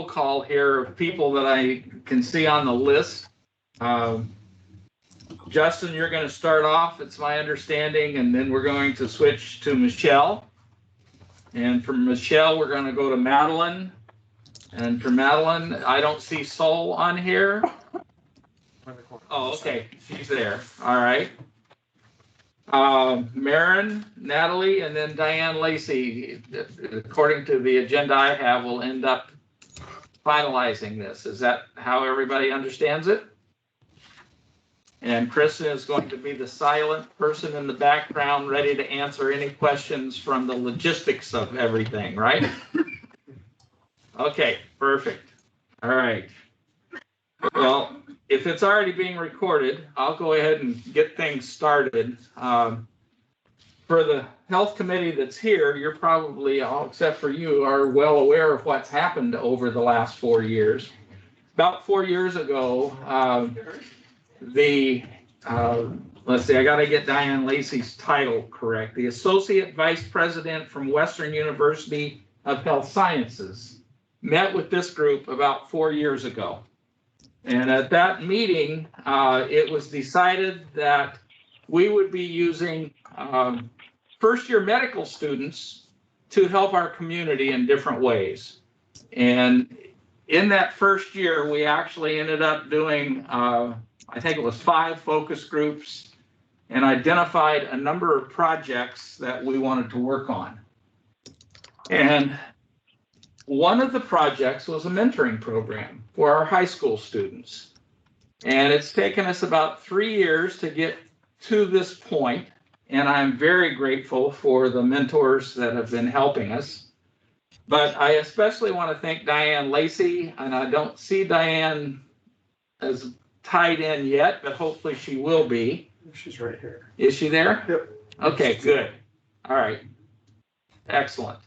call here of people that I can see on the list. Justin, you're going to start off, it's my understanding, and then we're going to switch to Michelle. And from Michelle, we're going to go to Madeline. And for Madeline, I don't see Sol on here. Oh, okay, she's there. All right. Marin, Natalie, and then Diane Lacey, according to the agenda I have, will end up finalizing this. Is that how everybody understands it? And Kristen is going to be the silent person in the background, ready to answer any questions from the logistics of everything, right? Okay, perfect. All right. Well, if it's already being recorded, I'll go ahead and get things started. For the health committee that's here, you're probably, all except for you, are well aware of what's happened over the last 4 years. About 4 years ago, let's see, I got to get Diane Lacey's title correct. The Associate Vice President from Western University of Health Sciences met with this group about 4 years ago. And at that meeting, it was decided that we would be using first-year medical students to help our community in different ways. And in that first year, we actually ended up doing, I think it was 5 focus groups, and identified a number of projects that we wanted to work on. And one of the projects was a mentoring program for our high school students. And it's taken us about 3 years to get to this point. And I'm very grateful for the mentors that have been helping us. But I especially want to thank Diane Lacey, and I don't see Diane as tied in yet, but hopefully she will be. She's right here. Is she there? Yep. Okay, good. All right. Excellent.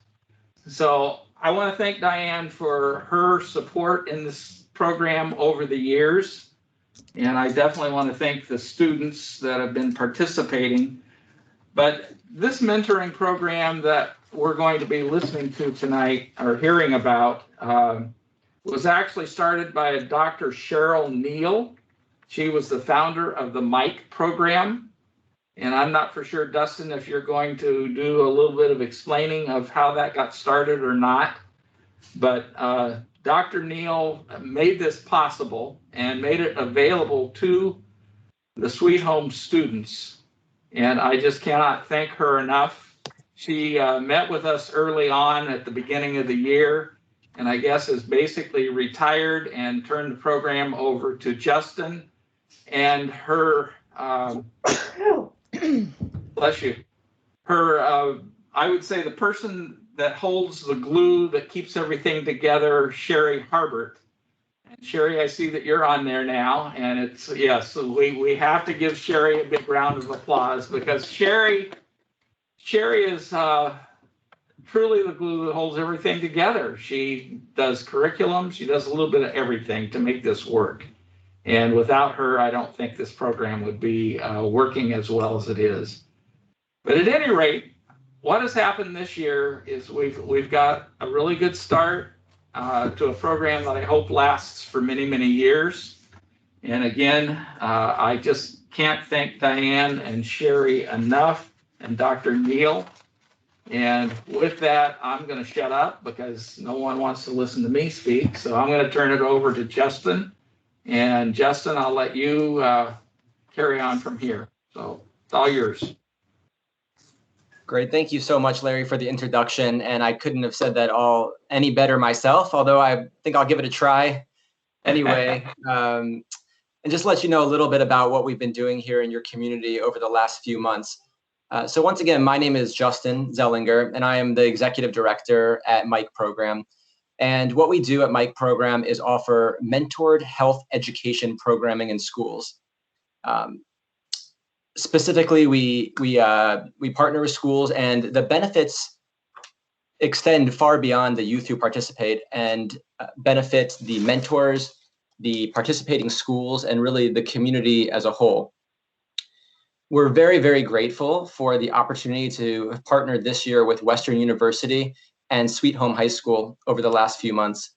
So I want to thank Diane for her support in this program over the years. And I definitely want to thank the students that have been participating. But this mentoring program that we're going to be listening to tonight or hearing about was actually started by Dr. Cheryl Neal. She was the founder of the MIC program. And I'm not for sure, Dustin, if you're going to do a little bit of explaining of how that got started or not. But Dr. Neal made this possible and made it available to the Sweet Home students. And I just cannot thank her enough. She met with us early on at the beginning of the year, and I guess is basically retired and turned the program over to Justin and her, bless you, her, I would say the person that holds the glue that keeps everything together, Sherry Harbert. And Sherry, I see that you're on there now, and it's, yes, so we have to give Sherry a big round of applause because Sherry is truly the glue that holds everything together. She does curriculum, she does a little bit of everything to make this work. And without her, I don't think this program would be working as well as it is. But at any rate, what has happened this year is we've got a really good start to a program that I hope lasts for many, many years. And again, I just can't thank Diane and Sherry enough, and Dr. Neal. And with that, I'm going to shut up because no one wants to listen to me speak. So I'm going to turn it over to Justin. And Justin, I'll let you carry on from here. So it's all yours. Great. Thank you so much, Larry, for the introduction. And I couldn't have said that all any better myself, although I think I'll give it a try anyway. And just let you know a little bit about what we've been doing here in your community over the last few months. So once again, my name is Justin Zellinger, and I am the executive director at MIC Program. And what we do at MIC Program is offer mentored health education programming in schools. Specifically, we partner with schools, and the benefits extend far beyond the youth who participate and benefit the mentors, the participating schools, and really the community as a whole. We're very, very grateful for the opportunity to have partnered this year with Western University and Sweet Home High School over the last few months.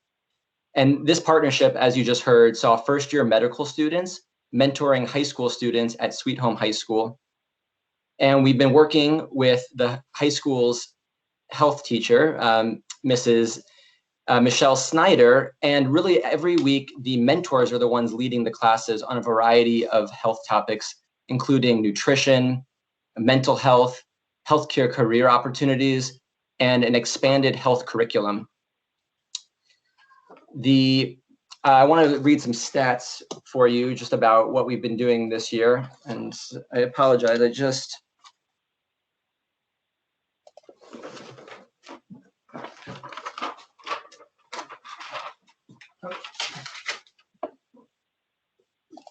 And this partnership, as you just heard, saw first-year medical students mentoring high school students at Sweet Home High School. And we've been working with the high school's health teacher, Mrs. Michelle Snyder, and really every week the mentors are the ones leading the classes on a variety of health topics, including nutrition, mental health, healthcare career opportunities, and an expanded health curriculum. I want to read some stats for you just about what we've been doing this year, and I apologize,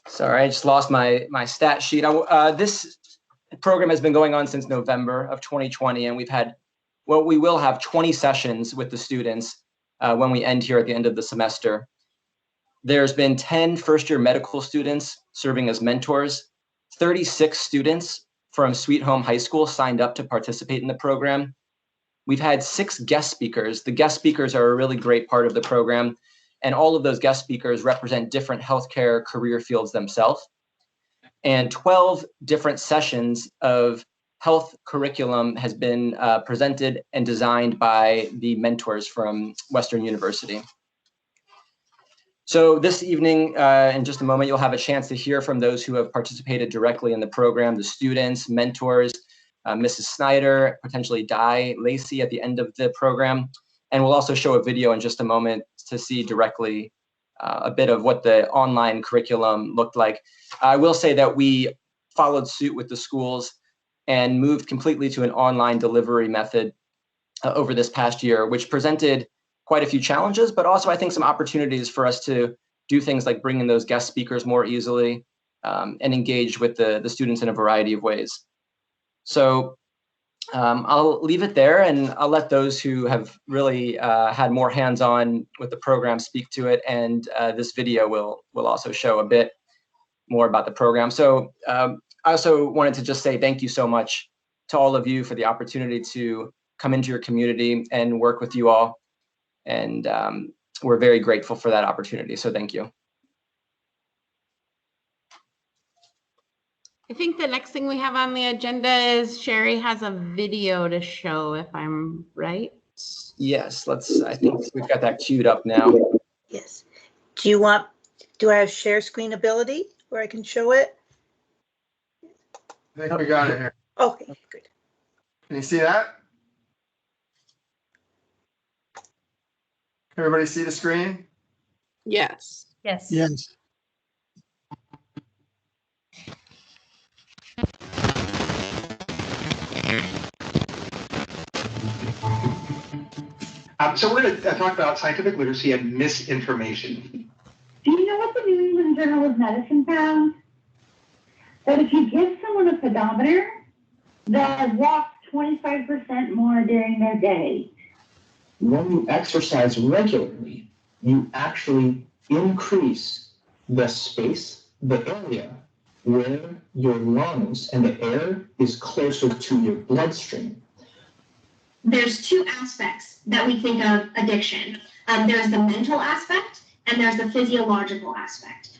Sorry, I just lost my stat sheet. This program has been going on since November of 2020, and we will have 20 sessions with the students when we end here at the end of the semester. There's been 10 first-year medical students serving as mentors. 36 students from Sweet Home High School signed up to participate in the program. We've had 6 guest speakers. The guest speakers are a really great part of the program, and all of those guest speakers represent different healthcare career fields themselves. And 12 different sessions of health curriculum has been presented and designed by the mentors from Western University. So this evening, in just a moment, you'll have a chance to hear from those who have participated directly in the program, the students, mentors, Mrs. Snyder, potentially Di Lacey at the end of the program. And we'll also show a video in just a moment to see directly a bit of what the online curriculum looked like. I will say that we followed suit with the schools and moved completely to an online delivery method over this past year, which presented quite a few challenges, but also I think some opportunities for us to do things like bring in those guest speakers more easily and engage with the students in a variety of ways. So I'll leave it there, and I'll let those who have really had more hands-on with the program speak to it, and this video will also show a bit more about the program. So I also wanted to just say thank you so much to all of you for the opportunity to come into your community and work with you all. And we're very grateful for that opportunity. So thank you. I think the next thing we have on the agenda is Sherry has a video to show, if I'm right. Yes, I think we've got that queued up now. Yes. Do I have share screen ability where I can show it? I think we got it here. Okay, good. Can you see that? Everybody see the screen? Yes. Yes. Yes. So we're going to talk about scientific literacy and misinformation. Do you know what the New England Journal of Medicine found? That if you give someone a pedometer, they'll walk 25% more during their day. When you exercise regularly, you actually increase the space, the area where your lungs and the air is closer to your bloodstream. There's 2 aspects that we think of addiction. There's the mental aspect and there's the physiological aspect.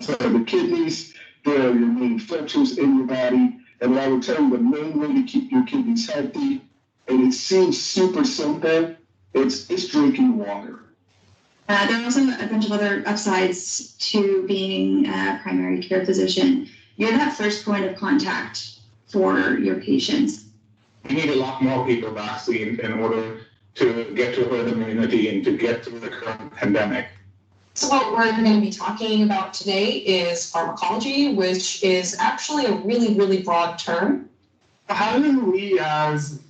So the kidneys, they're your main filters in your body. And I would tell you the main way to keep your kidneys healthy, and it seems super simple, it's drinking water. There are also a bunch of other upsides to being a primary care physician. You're that first point of contact for your patients. We need a lot more people vaccinated in order to get to herd immunity and to get through the current pandemic. So what we're going to be talking about today is pharmacology, which is actually a really, really broad term. How do we as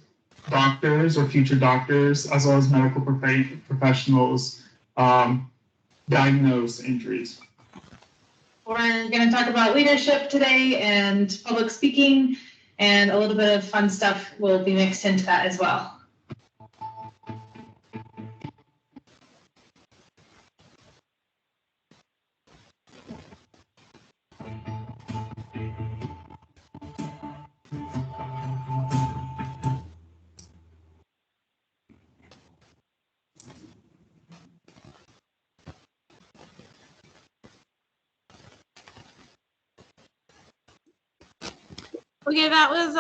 doctors or future doctors, as well as medical professionals, diagnose injuries? We're going to talk about leadership today and public speaking, and a little bit of fun stuff will be mixed into that as well. Okay, that was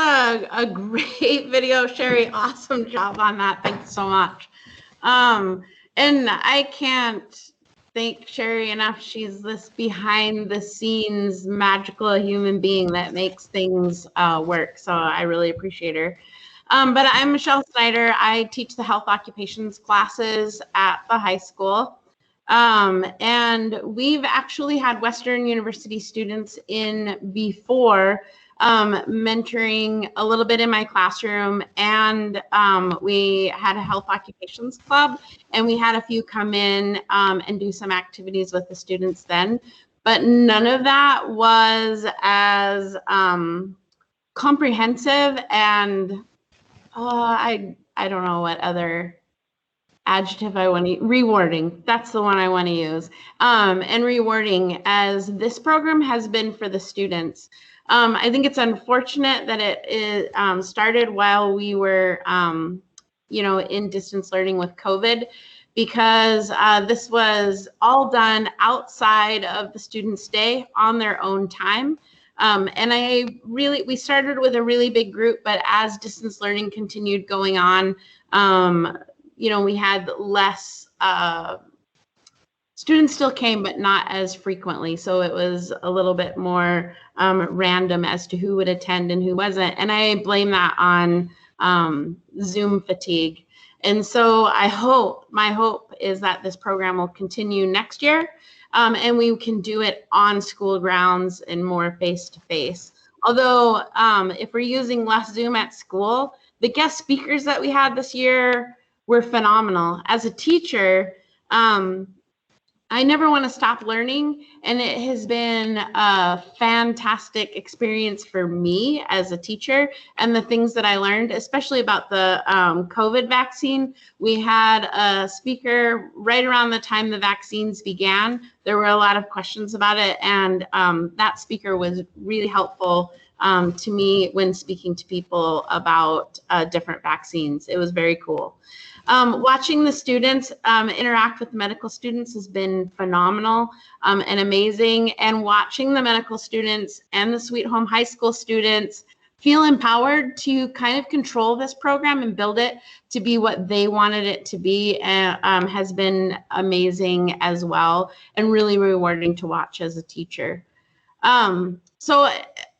a great video, Sherry. Awesome job on that. Thanks so much. And I can't thank Sherry enough. She's this behind the scenes magical human being that makes things work. So I really appreciate her. But I'm Michelle Snyder. I teach the health occupations classes at the high school. And we've actually had Western University students in before, mentoring a little bit in my classroom, and we had a health occupations club, and we had a few come in and do some activities with the students then, but none of that was as comprehensive and I don't know what other adjective I want to rewarding. That's the one I want to use. And rewarding as this program has been for the students. I think it's unfortunate that it started while we were, in distance learning with COVID, because this was all done outside of the students' day on their own time. And we started with a really big group, but as distance learning continued going on, we had less students still came, but not as frequently. So it was a little bit more random as to who would attend and who wasn't. And I blame that on Zoom fatigue. And so my hope is that this program will continue next year, and we can do it on school grounds and more face-to-face. Although if we're using less Zoom at school, the guest speakers that we had this year were phenomenal. As a teacher, I never want to stop learning, and it has been a fantastic experience for me as a teacher, and the things that I learned, especially about the COVID vaccine. We had a speaker right around the time the vaccines began. There were a lot of questions about it, and that speaker was really helpful to me when speaking to people about different vaccines. It was very cool. Watching the students interact with medical students has been phenomenal and amazing. And watching the medical students and the Sweet Home High School students feel empowered to kind of control this program and build it to be what they wanted it to be has been amazing as well, and really rewarding to watch as a teacher. So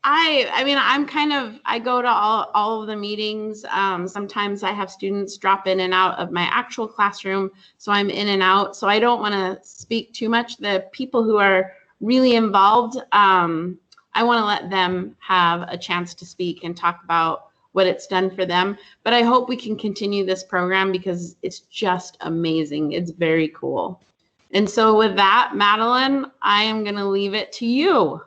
I go to all of the meetings. Sometimes I have students drop in and out of my actual classroom, so I'm in and out. So I don't want to speak too much. The people who are really involved, I want to let them have a chance to speak and talk about what it's done for them. But I hope we can continue this program because it's just amazing. It's very cool. And so with that, Madeline, I am going to leave it to you.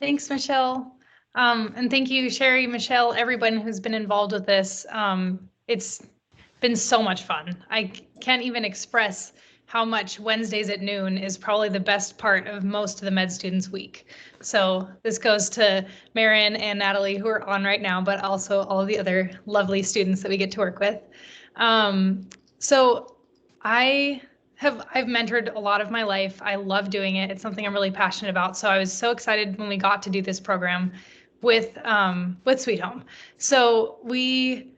Thanks, Michelle. And thank you, Sherry, Michelle, everyone who's been involved with this. It's been so much fun. I can't even express how much Wednesdays at noon is probably the best part of most of the med students week. So this goes to Marion and Natalie, who are on right now, but also all of the other lovely students that we get to work with. So I've mentored a lot of my life. I love doing it. It's something I'm really passionate about. So I was so excited when we got to do this program with Sweet Home. So we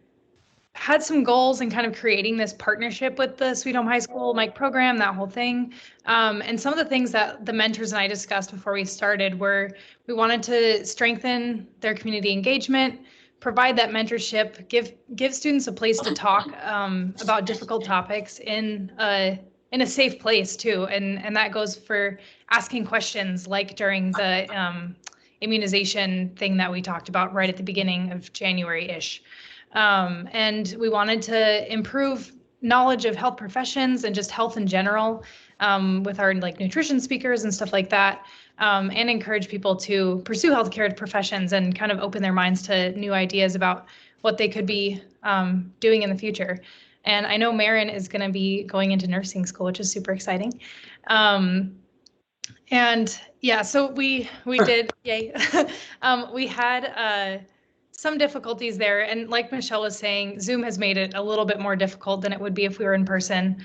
had some goals in kind of creating this partnership with the Sweet Home High School MIC program, that whole thing. And some of the things that the mentors and I discussed before we started were we wanted to strengthen their community engagement, provide that mentorship, give students a place to talk about difficult topics in a safe place too. And that goes for asking questions like during the immunization thing that we talked about right at the beginning of January-ish. And we wanted to improve knowledge of health professions and just health in general with our nutrition speakers and stuff like that, and encourage people to pursue healthcare professions and kind of open their minds to new ideas about what they could be doing in the future. And I know Marin is going to be going into nursing school, which is super exciting. And yeah, so we did, yay. We had some difficulties there. And like Michelle was saying, Zoom has made it a little bit more difficult than it would be if we were in person.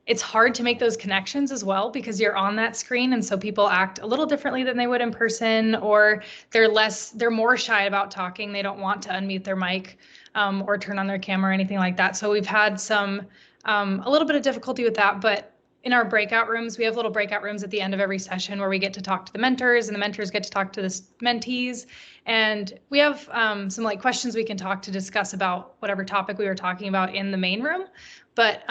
it's hard to make those connections as well because you're on that screen. And so people act a little differently than they would in person, or they're more shy about talking. They don't want to unmute their mic or turn on their camera or anything like that. So we've had a little bit of difficulty with that, but in our breakout rooms, we have little breakout rooms at the end of every session where we get to talk to the mentors and the mentors get to talk to the mentees. And we have some like questions we can talk to discuss about whatever topic we were talking about in the main room. But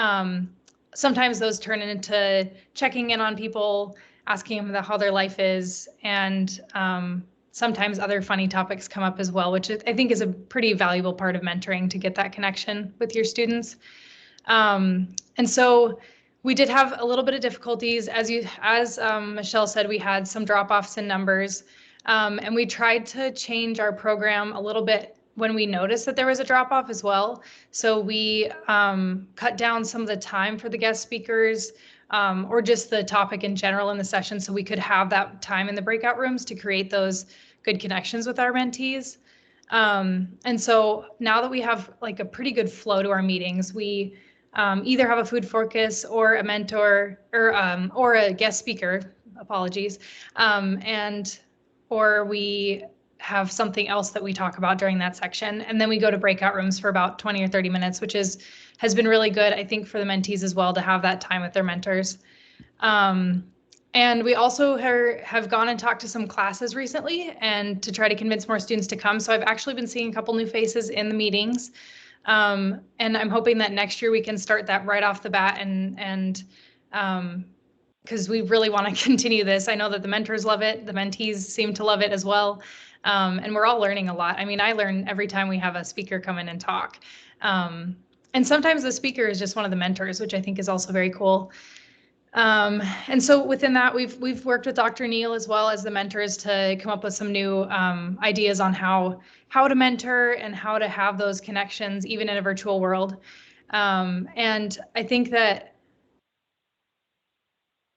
sometimes those turn into checking in on people, asking them how their life is, and sometimes other funny topics come up as well, which I think is a pretty valuable part of mentoring, to get that connection with your students. And so we did have a little bit of difficulties. As Michelle said, we had some drop-offs in numbers, and we tried to change our program a little bit when we noticed that there was a drop-off as well. So we cut down some of the time for the guest speakers, or just the topic in general in the session, so we could have that time in the breakout rooms to create those good connections with our mentees. And so now that we have like a pretty good flow to our meetings, we either have a food focus or a mentor or a guest speaker, apologies, or we have something else that we talk about during that section. And then we go to breakout rooms for about 20 or 30 minutes, which has been really good, I think, for the mentees as well, to have that time with their mentors. And we also have gone and talked to some classes recently and to try to convince more students to come. So I've actually been seeing a couple new faces in the meetings. And I'm hoping that next year we can start that right off the bat, and because we really want to continue this. I know that the mentors love it. The mentees seem to love it as well. And we're all learning a lot. I mean, I learn every time we have a speaker come in and talk. And sometimes the speaker is just one of the mentors, which I think is also very cool. And so within that, we've worked with Dr. Neal as well as the mentors to come up with some new ideas on how to mentor and how to have those connections even in a virtual world. And I think that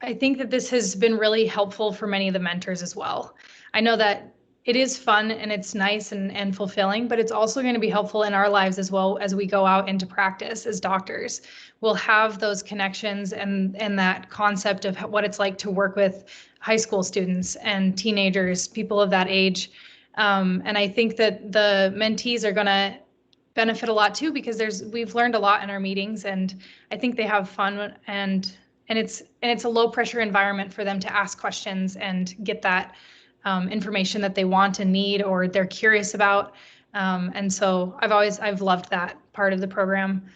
this has been really helpful for many of the mentors as well. I know that it is fun and it's nice and fulfilling, but it's also going to be helpful in our lives as well as we go out into practice as doctors. We'll have those connections and that concept of what it's like to work with high school students and teenagers, people of that age. And I think that the mentees are going to benefit a lot too, because we've learned a lot in our meetings, and I think they have fun, and it's a low pressure environment for them to ask questions and get that information that they want and need, or they're curious about. And so I've loved that part of the program.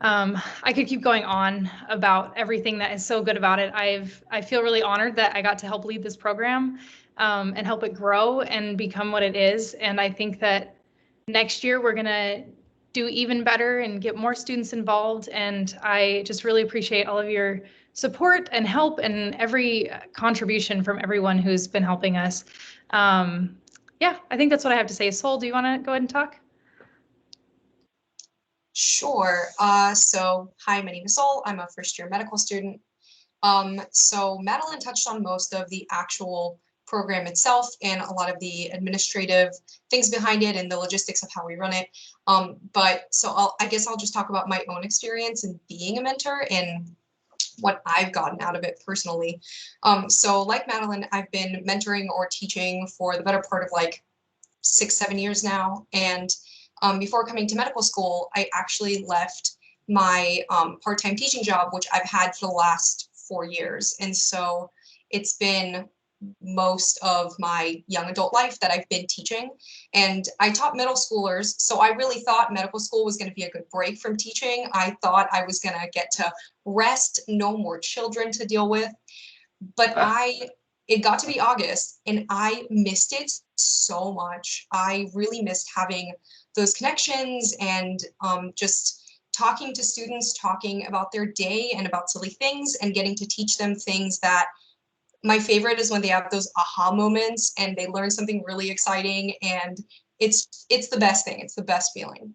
I could keep going on about everything that is so good about it. I feel really honored that I got to help lead this program and help it grow and become what it is. And I think that next year we're going to do even better and get more students involved. And I just really appreciate all of your support and help and every contribution from everyone who's been helping us. Yeah, I think that's what I have to say. Sol, do you want to go ahead and talk? Sure. So hi, my name is Sol. I'm a first-year medical student. So Madeline touched on most of the actual program itself and a lot of the administrative things behind it and the logistics of how we run it. I guess I'll just talk about my own experience in being a mentor and what I've gotten out of it personally. So like Madeline, I've been mentoring or teaching for the better part of like 6-7 years now. And before coming to medical school, I actually left my part-time teaching job, which I've had for the last 4 years. And so it's been most of my young adult life that I've been teaching. And I taught middle schoolers. So I really thought medical school was going to be a good break from teaching. I thought I was going to get to rest, no more children to deal with. But it got to be August and I missed it so much. I really missed having those connections and just talking to students, talking about their day and about silly things and getting to teach them things that my favorite is when they have those aha moments and they learn something really exciting, and it's the best thing. It's the best feeling.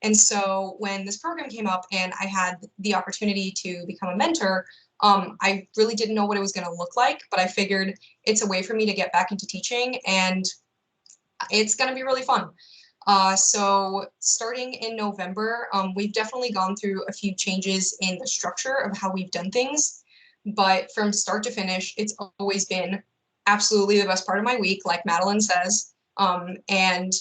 And so when this program came up and I had the opportunity to become a mentor, I really didn't know what it was going to look like, but I figured it's a way for me to get back into teaching and it's going to be really fun. So starting in November, we've definitely gone through a few changes in the structure of how we've done things, but from start to finish, it's always been absolutely the best part of my week, like Madeline says. And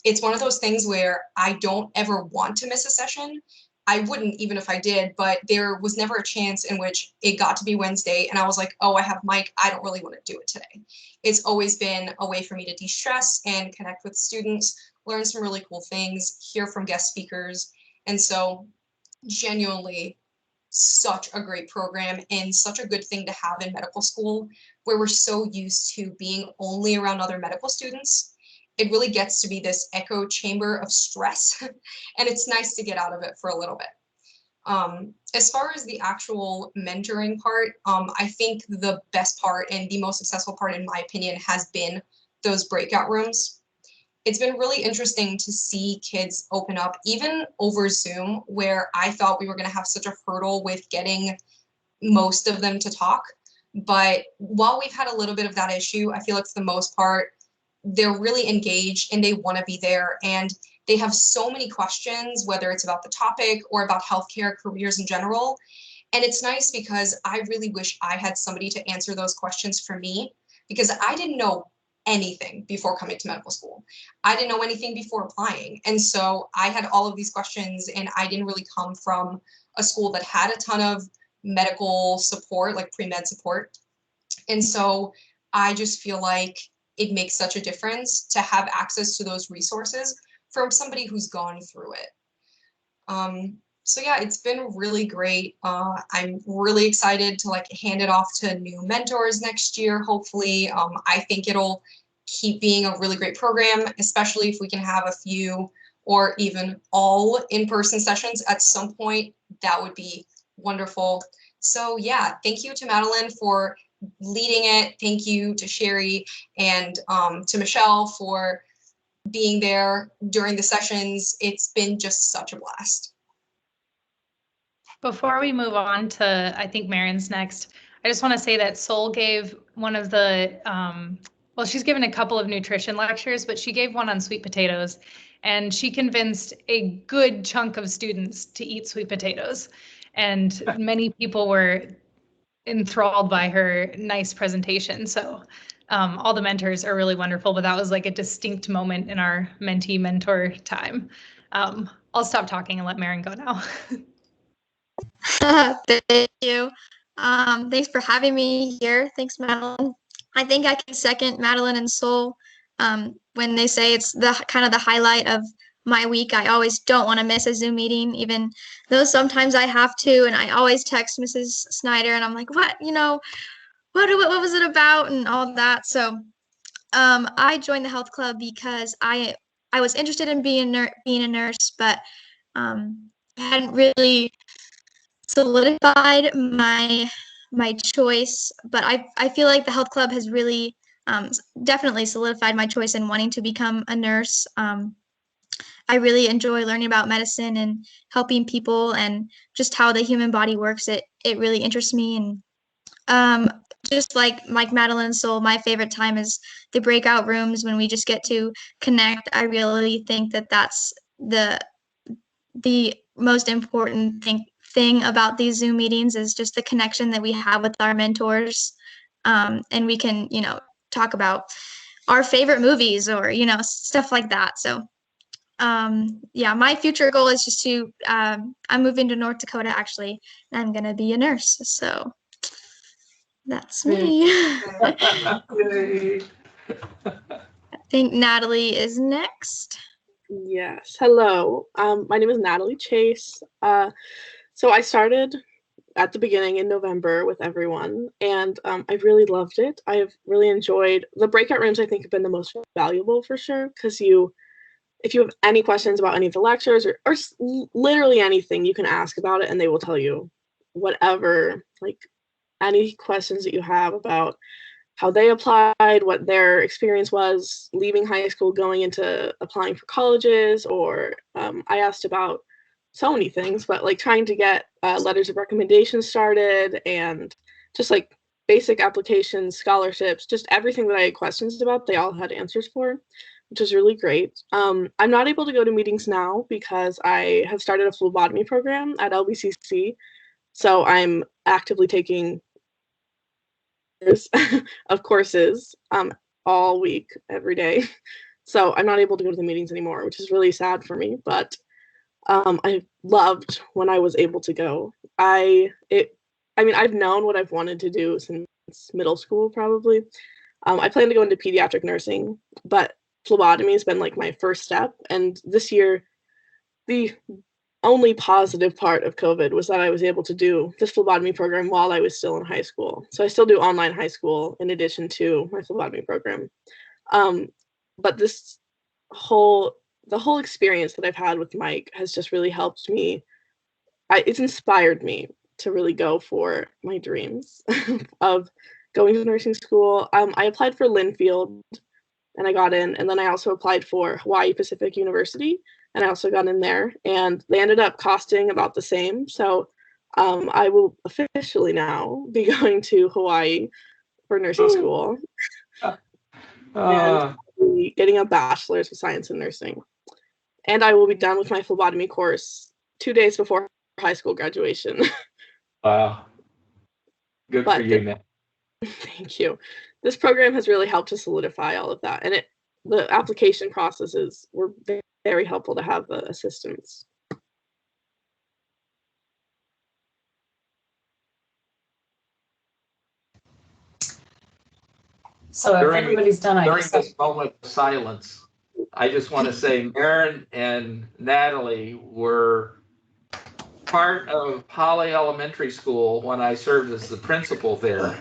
it's one of those things where I don't ever want to miss a session. I wouldn't even if I did, but there was never a chance in which it got to be Wednesday and I was like, oh, I have Mike, I don't really want to do it today. It's always been a way for me to de-stress and connect with students, learn some really cool things, hear from guest speakers. And so genuinely such a great program and such a good thing to have in medical school where we're so used to being only around other medical students. It really gets to be this echo chamber of stress and it's nice to get out of it for a little bit. As far as the actual mentoring part, I think the best part and the most successful part, in my opinion, has been those breakout rooms. It's been really interesting to see kids open up, even over Zoom, where I thought we were going to have such a hurdle with getting most of them to talk. But while we've had a little bit of that issue, I feel like for the most part, they're really engaged and they want to be there. And they have so many questions, whether it's about the topic or about healthcare careers in general. And it's nice because I really wish I had somebody to answer those questions for me because I didn't know anything before coming to medical school. I didn't know anything before applying. And so I had all of these questions and I didn't really come from a school that had a ton of medical support, like pre-med support. And so I just feel like it makes such a difference to have access to those resources from somebody who's gone through it. So yeah, it's been really great. I'm really excited to like hand it off to new mentors next year, hopefully. I think it'll keep being a really great program, especially if we can have a few or even all in-person sessions at some point. That would be wonderful. So yeah, thank you to Madeline for leading it. Thank you to Sherry and to Michelle for being there during the sessions. It's been just such a blast. Before we move on to, I think Marion's next, I just want to say that Sol gave one of the, well, she's given a couple of nutrition lectures, but she gave one on sweet potatoes. And she convinced a good chunk of students to eat sweet potatoes. And many people were enthralled by her nice presentation. So all the mentors are really wonderful, but that was like a distinct moment in our mentee mentor time. I'll stop talking and let Marion go now. Thank you. Thanks for having me here. Thanks, Madeline. I think I can second Madeline and Sol when they say it's the kind of the highlight of my week. I always don't want to miss a Zoom meeting, even though sometimes I have to. And I always text Mrs. Snyder and I'm like, what was it about and all that. So I joined the health club because I was interested in being a nurse, but I hadn't really solidified my choice, but I feel like the health club has really definitely solidified my choice in wanting to become a nurse. I really enjoy learning about medicine and helping people and just how the human body works. It really interests me, and just like Madeline and Sol, my favorite time is the breakout rooms when we just get to connect. I really think that that's the most important thing about these Zoom meetings is just the connection that we have with our mentors. And we can, talk about our favorite movies or, stuff like that. So, yeah, my future goal is just to, I'm moving to North Dakota actually, and I'm going to be a nurse. So that's me. I think Natalie is next. Yes. Hello. My name is Natalie Chase. So I started at the beginning in November with everyone, and I've really loved it. I've really enjoyed the breakout rooms. I think have been the most valuable for sure, because if you have any questions about any of the lectures or literally anything, you can ask about it and they will tell you whatever, like any questions that you have about how they applied, what their experience was leaving high school, going into applying for colleges, or I asked about so many things, but like trying to get letters of recommendation started and just like basic applications, scholarships, just everything that I had questions about, they all had answers for. which is really great. I'm not able to go to meetings now because I have started a phlebotomy program at LBCC. So I'm actively taking of courses all week, every day. So I'm not able to go to the meetings anymore, which is really sad for me. But I loved when I was able to go. I've known what I've wanted to do since middle school, probably. I plan to go into pediatric nursing, but phlebotomy has been like my first step. And this year, the only positive part of COVID was that I was able to do this phlebotomy program while I was still in high school. So I still do online high school in addition to my phlebotomy program. But the whole experience that I've had with Mike has just really helped me. It's inspired me to really go for my dreams of going to nursing school. I applied for Linfield and I got in, and then I also applied for Hawaii Pacific University and I also got in there, and they ended up costing about the same. So I will officially now be going to Hawaii for nursing school and be getting a bachelor's of science in nursing. And I will be done with my phlebotomy course 2 days before high school graduation. Wow. Good for you, man. Thank you. This program has really helped to solidify all of that. And the application processes were very helpful to have the assistance. So if everybody's done, during this moment of silence, I just want to say Maren and Natalie were part of Holly Elementary School when I served as the principal there.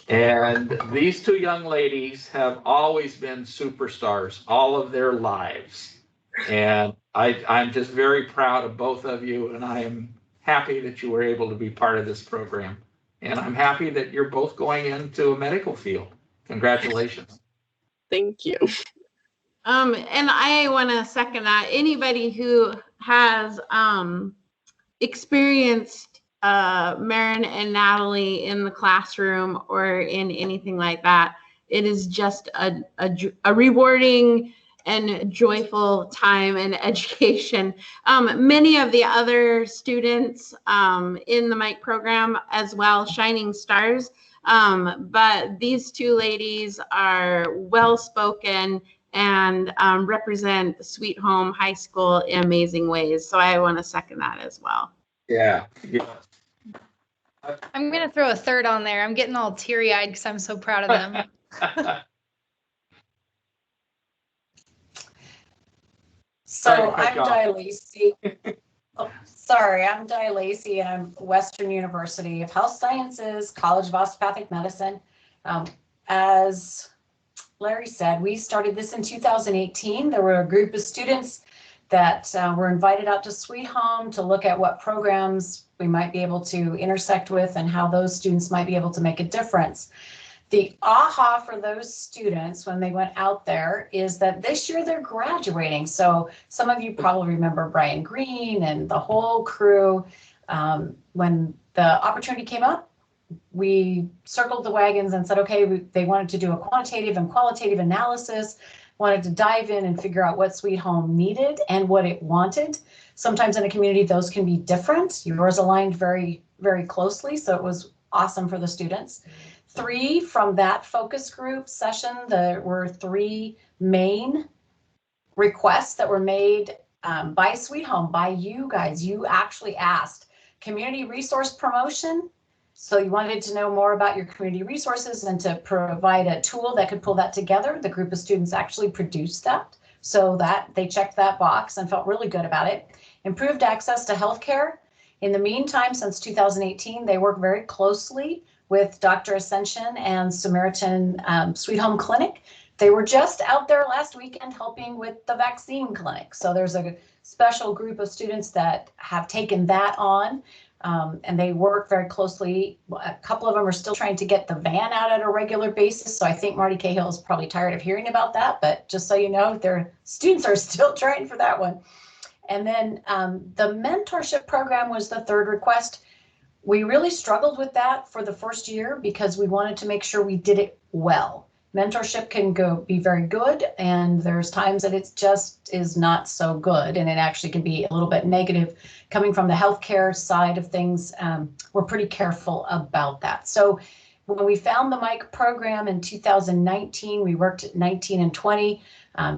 And these two young ladies have always been superstars all of their lives. And I'm just very proud of both of you, and I am happy that you were able to be part of this program. And I'm happy that you're both going into a medical field. Congratulations. Thank you. And I want to second that. Anybody who has experienced Maren and Natalie in the classroom or in anything like that, it is just a rewarding and joyful time and education. Many of the other students in the Mike program as well, shining stars, but these two ladies are well-spoken and represent Sweet Home High School in amazing ways. So I want to second that as well. Yeah. I'm going to throw a third on there. I'm getting all teary-eyed because I'm so proud of them. So I'm Di Lacey. I'm Di Lacey, and I'm Western University of Health Sciences, College of Osteopathic Medicine. As Larry said, we started this in 2018. There were a group of students that were invited out to Sweet Home to look at what programs we might be able to intersect with and how those students might be able to make a difference. The aha for those students when they went out there is that this year they're graduating. So some of you probably remember Brian Green and the whole crew. When the opportunity came up, we circled the wagons and said, okay, they wanted to do a quantitative and qualitative analysis, wanted to dive in and figure out what Sweet Home needed and what it wanted. Sometimes in a community, those can be different. Yours aligned very, very closely. So it was awesome for the students. 3 from that focus group session, there were 3 main requests that were made by Sweet Home, by you guys. You actually asked community resource promotion. So you wanted to know more about your community resources and to provide a tool that could pull that together. The group of students actually produced that, so that they checked that box and felt really good about it. Improved access to healthcare. In the meantime, since 2018, they work very closely with Dr. Ascension and Samaritan Sweet Home Clinic. They were just out there last weekend helping with the vaccine clinic. So there's a special group of students that have taken that on. And they work very closely. A couple of them are still trying to get the van out at a regular basis. So I think Marty Cahill is probably tired of hearing about that, but just so you know, their students are still trying for that one. And then the mentorship program was the 3rd request. We really struggled with that for the first year because we wanted to make sure we did it well. mentorship can be very good, and there's times that it just is not so good, and it actually can be a little bit negative. Coming from the healthcare side of things, we're pretty careful about that. So when we found the MIC program in 2019, we worked at 19 and 20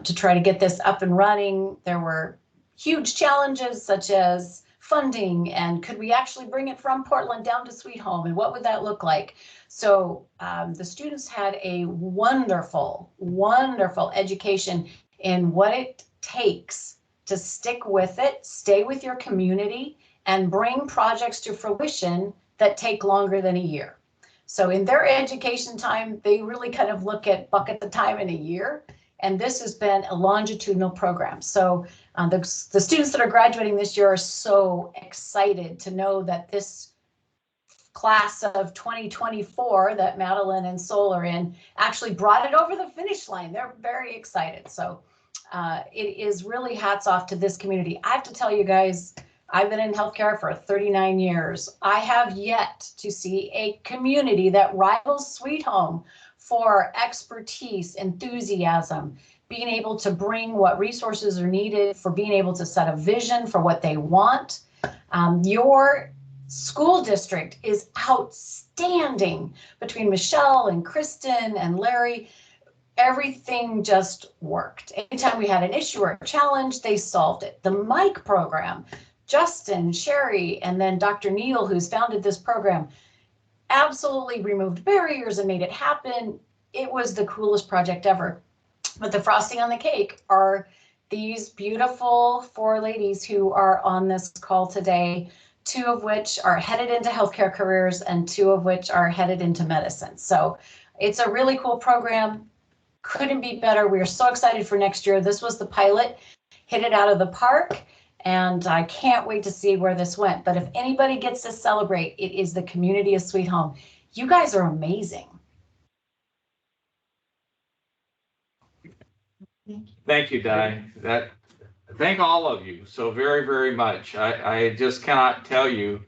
to try to get this up and running. There were huge challenges such as funding, and could we actually bring it from Portland down to Sweet Home, and what would that look like? So the students had a wonderful, wonderful education in what it takes to stick with it, stay with your community, and bring projects to fruition that take longer than a year. So in their education time, they really kind of look at bucket the time in a year. And this has been a longitudinal program. So the students that are graduating this year are so excited to know that this class of 2024 that Madeline and Sol are in actually brought it over the finish line. They're very excited. So it is really hats off to this community. I have to tell you guys, I've been in healthcare for 39 years. I have yet to see a community that rivals Sweet Home for expertise, enthusiasm, being able to bring what resources are needed, for being able to set a vision for what they want. Your school district is outstanding. Between Michelle and Kristen and Larry, everything just worked. Anytime we had an issue or a challenge, they solved it. The MIC program, Justin, Sherry, and then Dr. Neal, who's founded this program, absolutely removed barriers and made it happen. It was the coolest project ever. But the frosting on the cake are these beautiful 4 ladies who are on this call today, 2 of which are headed into healthcare careers and 2 of which are headed into medicine. So it's a really cool program. Couldn't be better. We are so excited for next year. This was the pilot, hit it out of the park, and I can't wait to see where this went. But if anybody gets to celebrate, it is the community of Sweet Home. You guys are amazing. Thank you, Di. Thank all of you so very, very much. I just cannot tell you,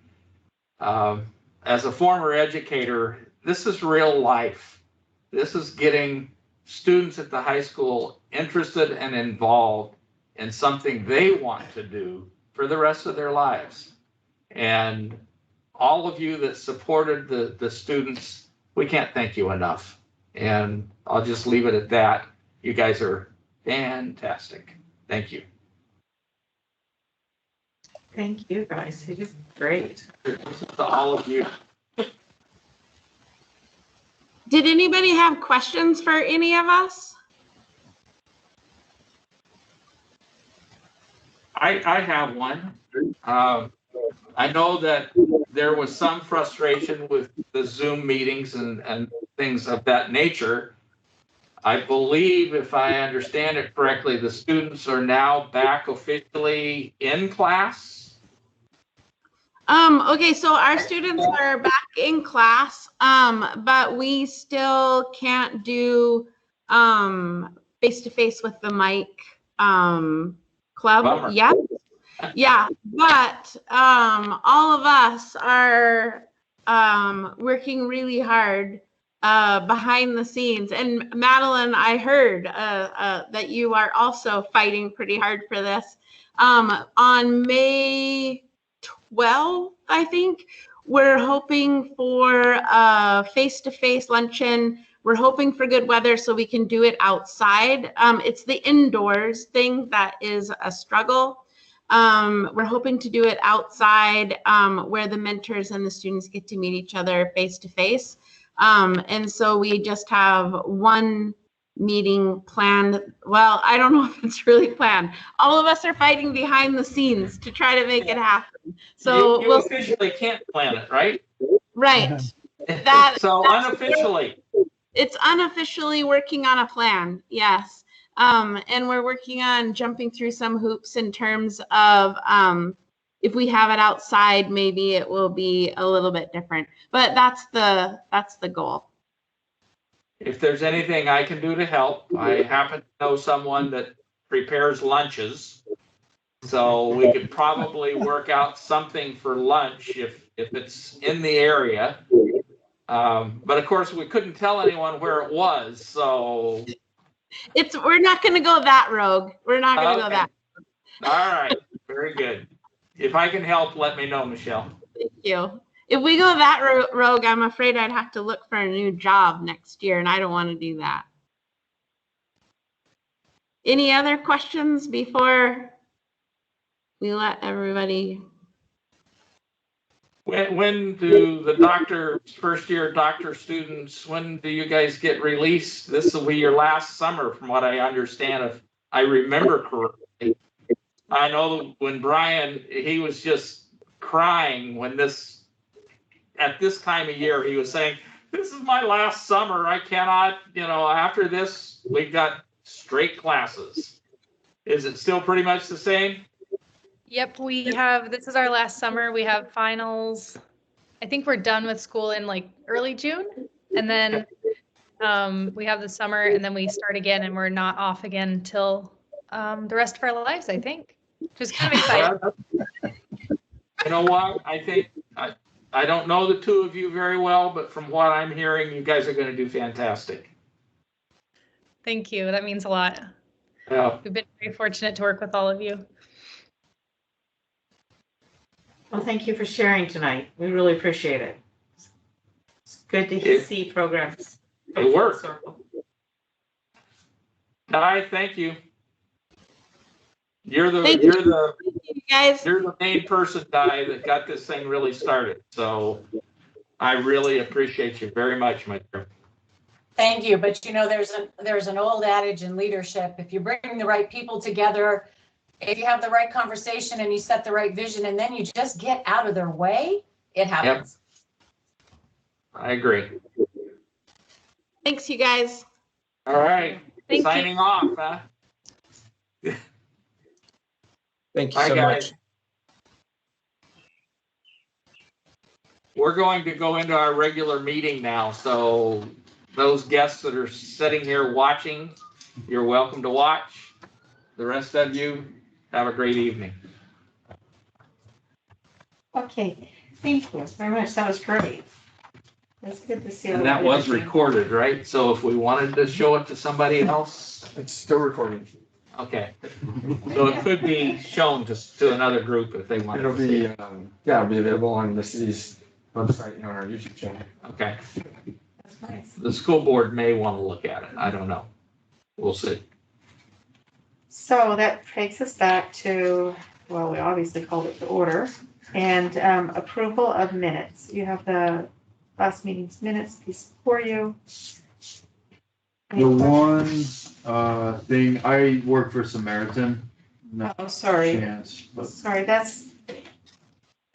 as a former educator, this is real life. This is getting students at the high school interested and involved in something they want to do for the rest of their lives. And all of you that supported the students, we can't thank you enough. And I'll just leave it at that. You guys are fantastic. Thank you. Thank you, guys. It is great. This is to all of you. Did anybody have questions for any of us? I have one. I know that there was some frustration with the Zoom meetings and things of that nature. I believe, if I understand it correctly, the students are now back officially in class. Okay, so our students are back in class, but we still can't do face-to-face with the MIC club. Bummer. Yet. Yeah, but all of us are working really hard behind the scenes. And Madeline, I heard that you are also fighting pretty hard for this. On May 12th, I think, we're hoping for a face-to-face luncheon. We're hoping for good weather so we can do it outside. It's the indoors thing that is a struggle. We're hoping to do it outside where the mentors and the students get to meet each other face-to-face. And so we just have one meeting planned. Well, I don't know if it's really planned. All of us are fighting behind the scenes to try to make it happen. So you officially can't plan it, right? Right. So unofficially. It's unofficially working on a plan, yes. And we're working on jumping through some hoops in terms of if we have it outside, maybe it will be a little bit different. But that's the goal. If there's anything I can do to help, I happen to know someone that prepares lunches. So we could probably work out something for lunch if it's in the area. But of course, we couldn't tell anyone where it was, so. We're not going to go that rogue. We're not going to go that. All right, very good. If I can help, let me know, Michelle. Thank you. If we go that rogue, I'm afraid I'd have to look for a new job next year, and I don't want to do that. Any other questions before we let everybody? When do the first year doctor students, when do you guys get released? This will be your last summer, from what I understand, if I remember correctly. I know when Brian, he was just crying when at this time of year, he was saying, this is my last summer. I cannot, after this, we've got straight classes. Is it still pretty much the same? Yep, this is our last summer. We have finals. I think we're done with school in like early June. And then we have the summer, and then we start again, and we're not off again until the rest of our lives, I think. Which is kind of exciting. You know what? I think, I don't know the two of you very well, but from what I'm hearing, you guys are going to do fantastic. Thank you. That means a lot. Yeah. We've been very fortunate to work with all of you. Well, thank you for sharing tonight. We really appreciate it. It's good to see programs. It worked. Di, thank you. You're the main person, Di, that got this thing really started. So I really appreciate you very much, my dear. Thank you. But there's an old adage in leadership: if you bring the right people together, if you have the right conversation and you set the right vision, and then you just get out of their way, it happens. Yep. I agree. Thanks, you guys. All right. Signing off, huh? Thank you so much. We're going to go into our regular meeting now. So those guests that are sitting here watching, you're welcome to watch. The rest of you, have a great evening. Okay, thank you very much. That was great. It's good to see. And that was recorded, right? So if we wanted to show it to somebody else. It's still recording. Okay. So it could be shown to another group if they want. It'll be, it'll be available on the city's website and on our YouTube channel. Okay. That's nice. The school board may want to look at it. I don't know. We'll see. So that takes us back to, well, we obviously called it to order, and approval of minutes. You have the last meeting's minutes before you. The one thing, I work for Samaritan. Oh, sorry. Chance, but Sorry, that's.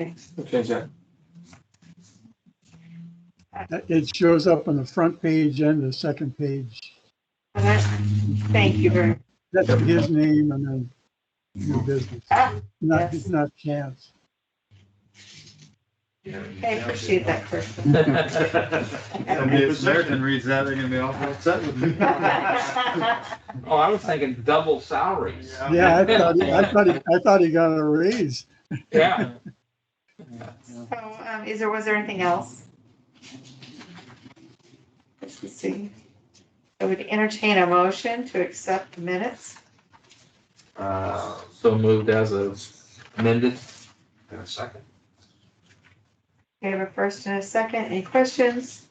Change that. It shows up on the front page and the second page. Thank you very much. That's his name and then new business. It's not Chance. I appreciate that person. and if Samaritan reads that, they're gonna be all upset with me. Oh, I was thinking double salaries. Yeah, I thought he got a raise. Yeah. So, was there anything else? Let's see. I would entertain a motion to accept the minutes. So moved as amended. And a second. We have a first and a second. Any questions?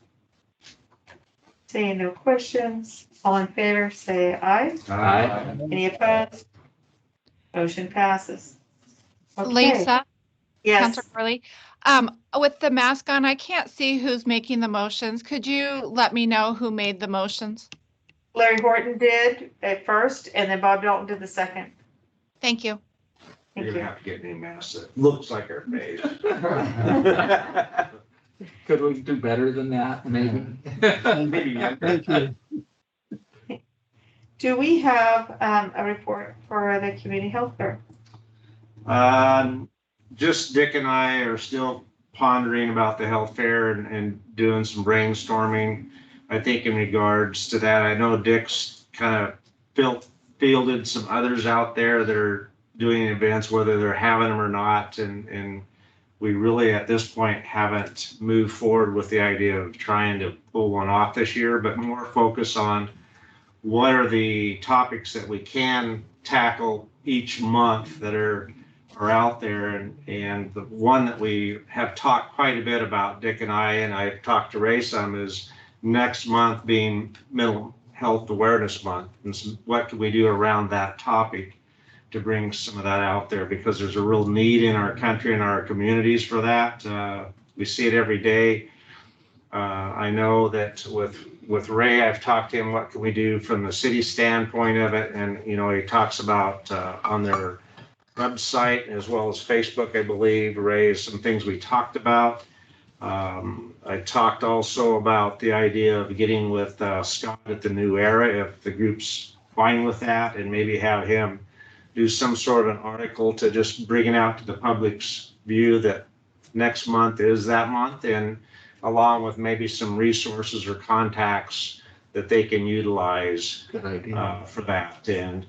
Seeing no questions, all in favor say aye. Aye. Any opposed? Motion passes. Okay. Lisa? Yes. Counselor Corley? With the mask on, I can't see who's making the motions. Could you let me know who made the motions? Larry Horton did at first, and then Bob Dalton did the second. Thank you. You're gonna have to get me a mask that looks like our face. Could we do better than that, maybe? Maybe. Thank you. Do we have a report for the community health fair? Just Dick and I are still pondering about the health fair and doing some brainstorming. I think in regards to that, I know Dick's kind of fielded some others out there that are doing events, whether they're having them or not. And we really at this point haven't moved forward with the idea of trying to pull one off this year, but more focus on what are the topics that we can tackle each month that are out there. And the one that we have talked quite a bit about, Dick and I've talked to Ray some, is next month being Mental Health Awareness Month. And so what can we do around that topic to bring some of that out there? Because there's a real need in our country and our communities for that. We see it every day. I know that with Ray, I've talked to him, what can we do from the city standpoint of it? And, you know, he talks about on their website as well as Facebook, I believe, Ray, some things we talked about. I talked also about the idea of getting with Scott at the New Era, if the group's fine with that, and maybe have him do some sort of an article to just bring it out to the public's view that next month is that month, and along with maybe some resources or contacts that they can utilize for that. And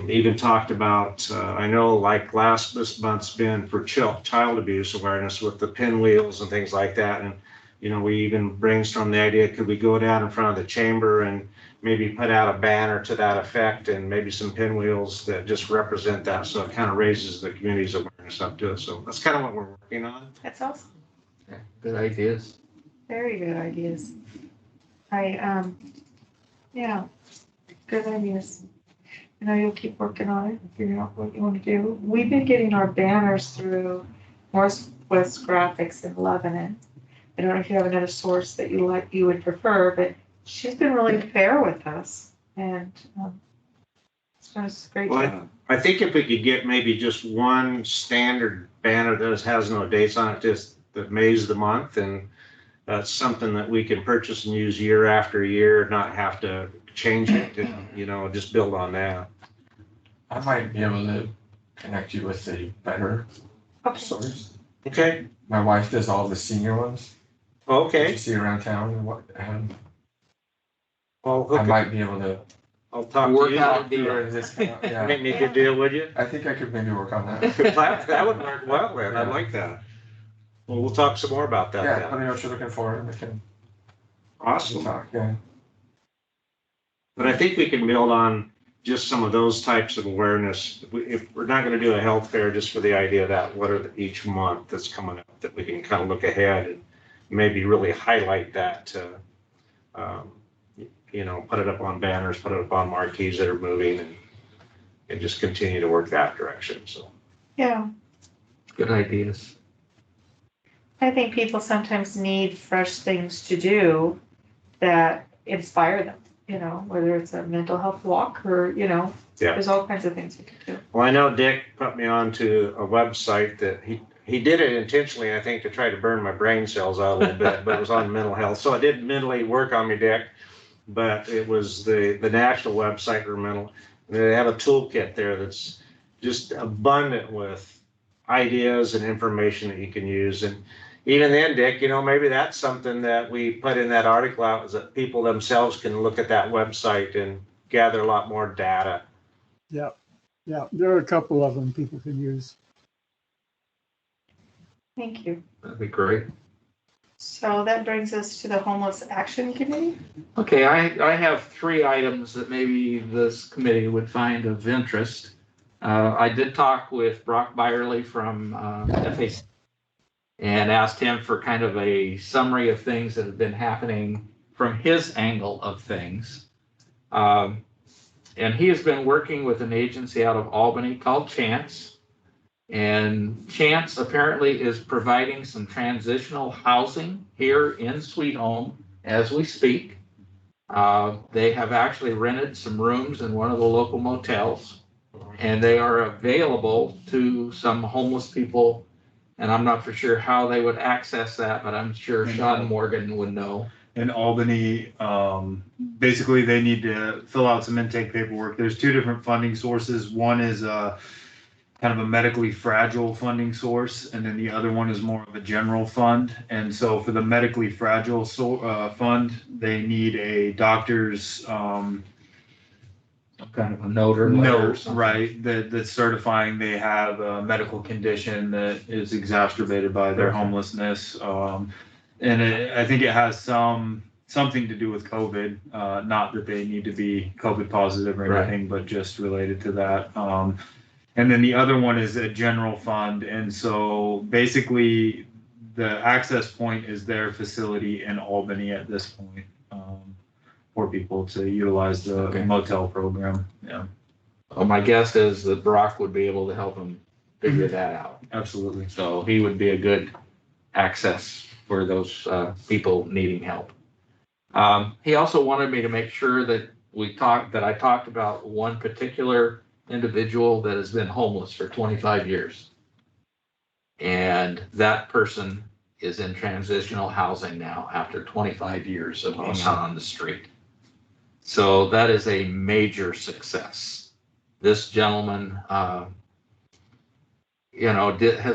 even talked about, I know like this month's been for child abuse awareness with the pinwheels and things like that. And, you know, we even brainstormed the idea, could we go down in front of the chamber and maybe put out a banner to that effect and maybe some pinwheels that just represent that. So it kind of raises the community's awareness up to it. So that's kind of what we're working on. That's awesome. Yeah, good ideas. Very good ideas. Yeah, good ideas. I know you'll keep working on it, figuring out what you want to do. We've been getting our banners through Northwest Graphics in Lebanon. I don't know if you have another source that you would prefer, but she's been really fair with us, and it's done a great job. I think if we could get maybe just one standard banner that has no dates on it, just that May's the month, and that's something that we can purchase and use year after year, not have to change it, and, you know, just build on that. I might be able to connect you with a better source. Okay. My wife does all the senior ones. Okay. That you see around town and what. Well, I might be able to. I'll talk work to you. out a deal. Yeah. Make me a good deal, would you? I think I could maybe work on that. That would work well, man. I like that. Well, we'll talk some more about that. Yeah, then. let me know what you're looking for, and we can. Awesome. Talk. Yeah. But I think we can build on just some of those types of awareness. If we're not going to do a health fair just for the idea that what are each month that's coming up, that we can kind of look ahead and maybe really highlight that to, you know, put it up on banners, put it up on marquees that are moving, and just continue to work that direction. So Yeah, Good ideas. I think people sometimes need fresh things to do that inspire them, you know, whether it's a mental health walk or, you know, Yeah. there's all kinds of things we can do. Well, I know Dick put me on to a website that he did it intentionally, I think, to try to burn my brain cells out a little bit, but it was on mental health. So it didn't mentally work on me, Dick, but it was the national website for mental. They have a toolkit there that's just abundant with ideas and information that you can use. And even then, Dick, you know, maybe that's something that we put in that article out, is that people themselves can look at that website and gather a lot more data. Yeah, yeah, there are a couple of them people can use. Thank you. That'd be great. So that brings us to the Homeless Action Committee. Okay, I have 3 items that maybe this committee would find of interest. I did talk with Brock Byerly from FAC and asked him for kind of a summary of things that have been happening from his angle of things. And he has been working with an agency out of Albany called Chance. And Chance apparently is providing some transitional housing here in Sweet Home as we speak. They have actually rented some rooms in one of the local motels, and they are available to some homeless people. And I'm not for sure how they would access that, but I'm sure Sean Morgan would know. In Albany, basically they need to fill out some intake paperwork. There's 2 different funding sources. One is kind of a medically fragile funding source, and then the other one is more of a general fund. And so for the medically fragile fund, they need a doctor's kind of a note or letter or something. Right, that's certifying they have a medical condition that is exacerbated by their Okay. homelessness. I think it has something to do with COVID, not that they need to be COVID positive or Right. anything, but just related to that. And then the other one is a general fund. And so basically the access point is their facility in Albany at this point, for people to utilize the motel program. Yeah. Well, my guess is that Brock would be able to help him figure that out. Absolutely. So he would be a good access for those people needing help. He also wanted me to make sure that I talked about one particular individual that has been homeless for 25 years. And that person is in transitional housing now after 25 years of being out on the street. So that is a major success. This gentleman, has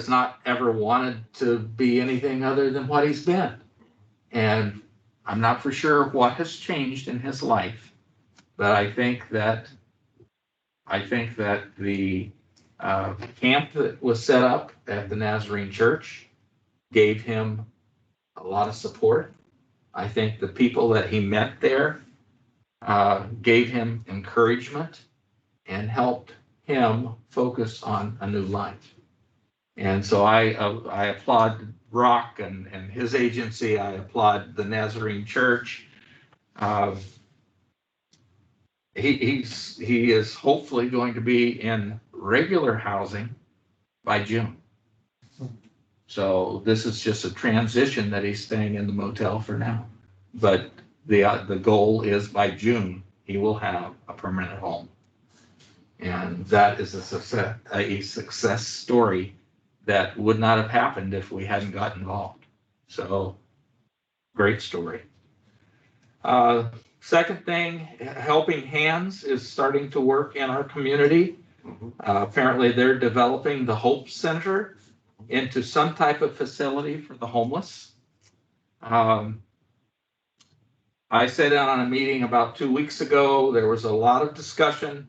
not ever wanted to be anything other than what he's been. And I'm not for sure what has changed in his life, but I think that the camp that was set up at the Nazarene Church gave him a lot of support. I think the people that he met there gave him encouragement and helped him focus on a new life. And so I applaud Brock and his agency. I applaud the Nazarene Church. He is hopefully going to be in regular housing by June. So this is just a transition that he's staying in the motel for now. But the goal is by June, he will have a permanent home. And that is a success story that would not have happened if we hadn't got involved. So great story. Second thing, Helping Hands is starting to work in our community. Apparently they're developing the Hope Center into some type of facility for the homeless. I sat down on a meeting about 2 weeks ago. There was a lot of discussion.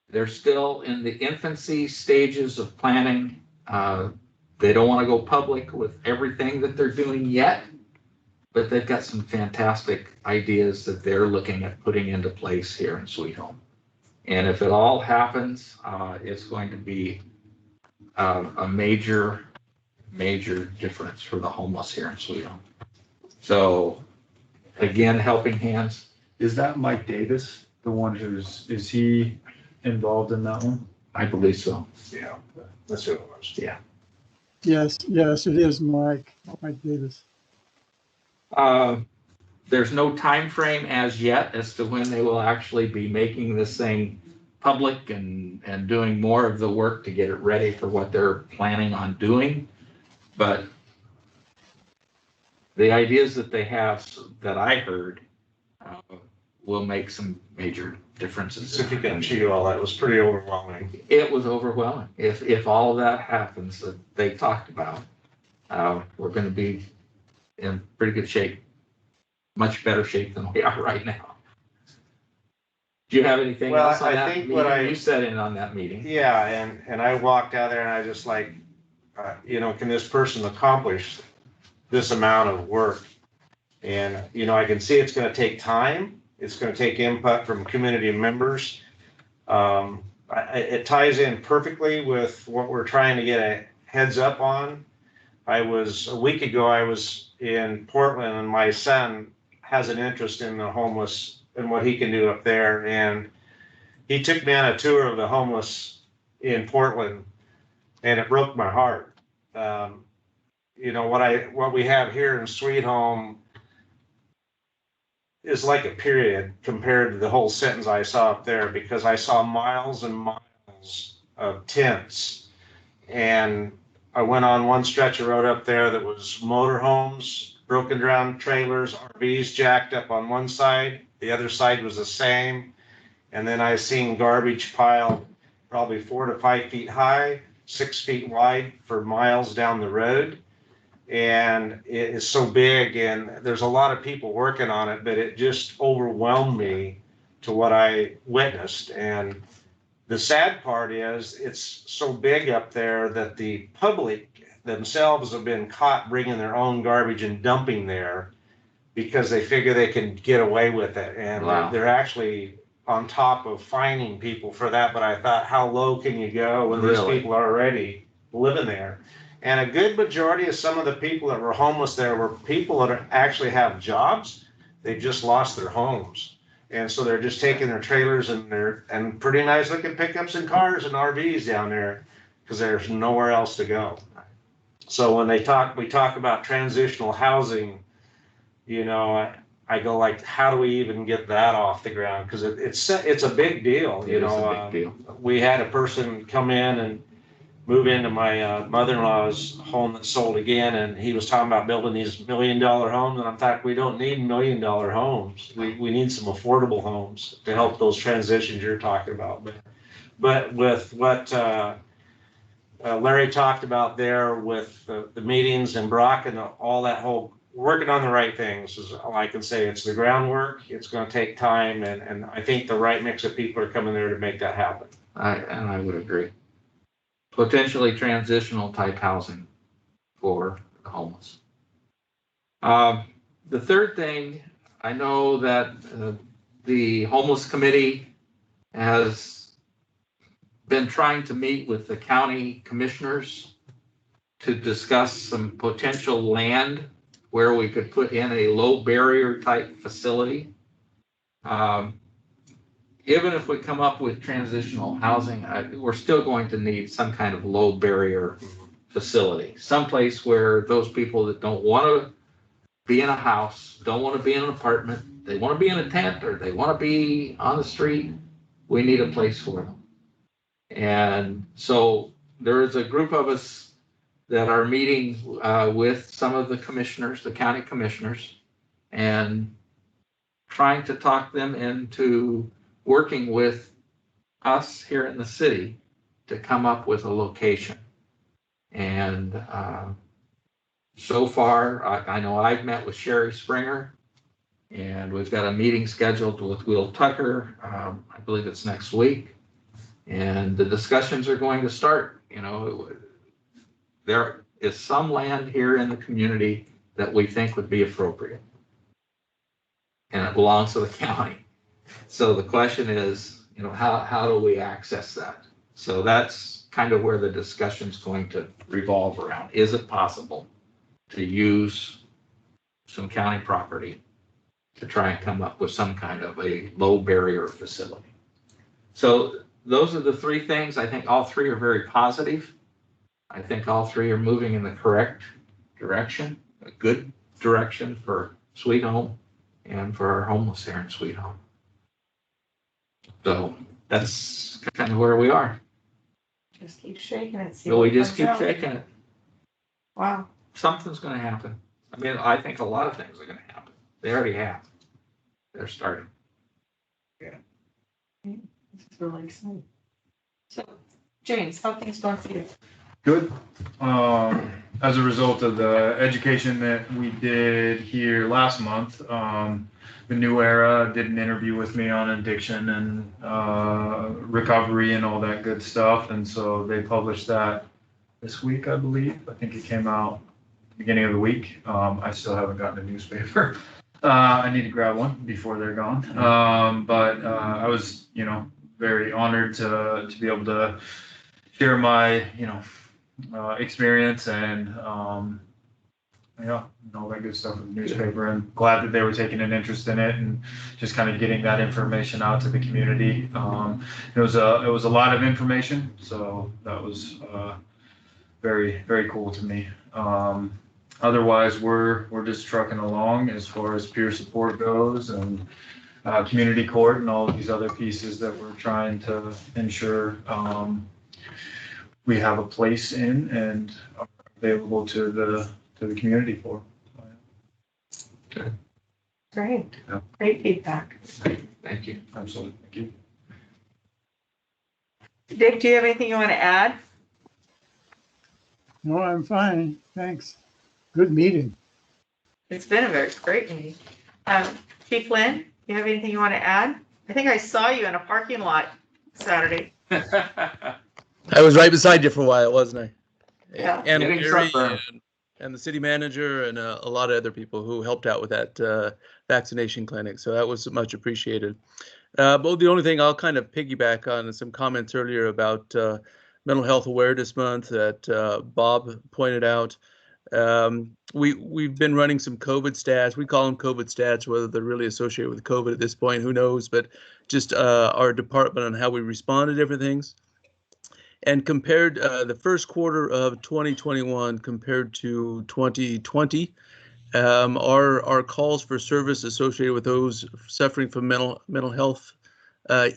They're still in the infancy stages of planning. They don't want to go public with everything that they're doing yet, but they've got some fantastic ideas that they're looking at putting into place here in Sweet Home. And if it all happens, it's going to be a major difference for the homeless here in Sweet Home. So again, Helping Hands. Is that Mike Davis, the one is he involved in that one? I believe so. Yeah, that's who it was. Yeah. Yes, it is Mike Davis. There's no time frame as yet as to when they will actually be making this thing public and doing more of the work to get it ready for what they're planning on doing. But the ideas that they have that I heard will make some major differences. If you can achieve all that, it was pretty overwhelming. It was overwhelming. If all of that happens that they talked about, we're going to be in pretty good shape, much better shape than we are right now. Do you have anything else on that meeting? You sat in on that meeting. Yeah, and I walked out there and I just like, can this person accomplish this amount of work? And, I can see it's going to take time. It's going to take input from community members. It ties in perfectly with what we're trying to get a heads up on. A week ago, I was in Portland, and my son has an interest in the homeless and what he can do up there. And he took me on a tour of the homeless in Portland, and it broke my heart. What we have here in Sweet Home is like a period compared to the whole sentence I saw up there, because I saw miles and miles of tents. And I went on one stretch of road up there that was motorhomes, broken down trailers, RVs jacked up on one side. The other side was the same. And then I seen garbage piled probably 4 to 5 feet high, 6 feet wide for miles down the road. And it is so big, and there's a lot of people working on it, but it just overwhelmed me to what I witnessed. And the sad part is it's so big up there that the public themselves have been caught bringing their own garbage and dumping there because they figure they can get away with it. And Wow. they're actually on top of fining people for that. But I thought, how low can you go when these Really? people are already living there? And a good majority of some of the people that were homeless there were people that actually have jobs. They just lost their homes. And so they're just taking their trailers and pretty nice looking pickups and cars and RVs down there because there's nowhere else to go. So when we talk about transitional housing, you know, I go like, how do we even get that off the ground? Because it's a big deal. It is a big deal. We had a person come in and move into my mother-in-law's home that sold again, and he was talking about building these $1 million homes, and I'm thinking we don't need $1 million homes. We need some affordable homes to help those transitions you're talking about. But with what Larry talked about there with the meetings and Brock and all that whole working on the right things is all I can say. It's the groundwork. It's going to take time, and I think the right mix of people are coming there to make that happen. I would agree. Potentially transitional type housing for the homeless. The third thing, I know that the homeless committee has been trying to meet with the county commissioners to discuss some potential land where we could put in a low barrier type facility. Even if we come up with transitional housing, we're still going to need some kind of low barrier facility, someplace where those people that don't want to be in a house, don't want to be in an apartment, they want to be in a tent or they want to be on the street, we need a place for them. And so there is a group of us that are meeting with some of the commissioners, the county commissioners, and trying to talk them into working with us here in the city to come up with a location. And so far, I know I've met with Sherry Springer, and we've got a meeting scheduled with Will Tucker. I believe it's next week. And the discussions are going to start. You know, there is some land here in the community that we think would be appropriate. And it belongs to the county. So the question is, you know, how do we access that? So that's kind of where the discussion's going to revolve around. Is it possible to use some county property to try and come up with some kind of a low barrier facility? So those are the three things. I think all three are very positive. I think all three are moving in the correct direction, a good direction for Sweet Home and for our homeless here in Sweet Home. So that's kind of where we are. Just keep shaking it. So we just keep shaking it. Wow. Something's going to happen. I mean, I think a lot of things are going to happen. They already have. They're starting. Yeah. This is really exciting. So, James, how are things going for you? Good. As a result of the education that we did here last month, the New Era did an interview with me on addiction and recovery and all that good stuff. And so they published that this week, I believe. I think it came out beginning of the week. I still haven't gotten a newspaper. I need to grab one before they're gone. But I was, you know, very honored to be able to share my, you know, experience and yeah, and all that good stuff with the newspaper, and glad that they were taking an interest in it and just kind of getting that information out to the community. It was a lot of information, so that was very, very cool to me. Otherwise, we're just trucking along as far as peer support goes, and community court and all of these other pieces that we're trying to ensure we have a place in and are available to the community for. Good. Great. Yeah. Great feedback. Thank you. Absolutely. Thank you. Dick, do you have anything you want to add? No, I'm fine. Thanks. Good meeting. It's been a very great meeting. Chief Lynn, do you have anything you want to add? I think I saw you in a parking lot Saturday. I was right beside you for a while, wasn't I? Yeah. And Getting Larry sunburned. and the city manager and a lot of other people who helped out with that vaccination clinic. So that was much appreciated. But the only thing I'll kind of piggyback on is some comments earlier about Mental Health Awareness Month that Bob pointed out. We've been running some COVID stats. We call them COVID stats, whether they're really associated with COVID at this point, who knows? But just our department on how we respond to different things. And compared the first quarter of 2021 compared to 2020, our calls for service associated with those suffering from mental health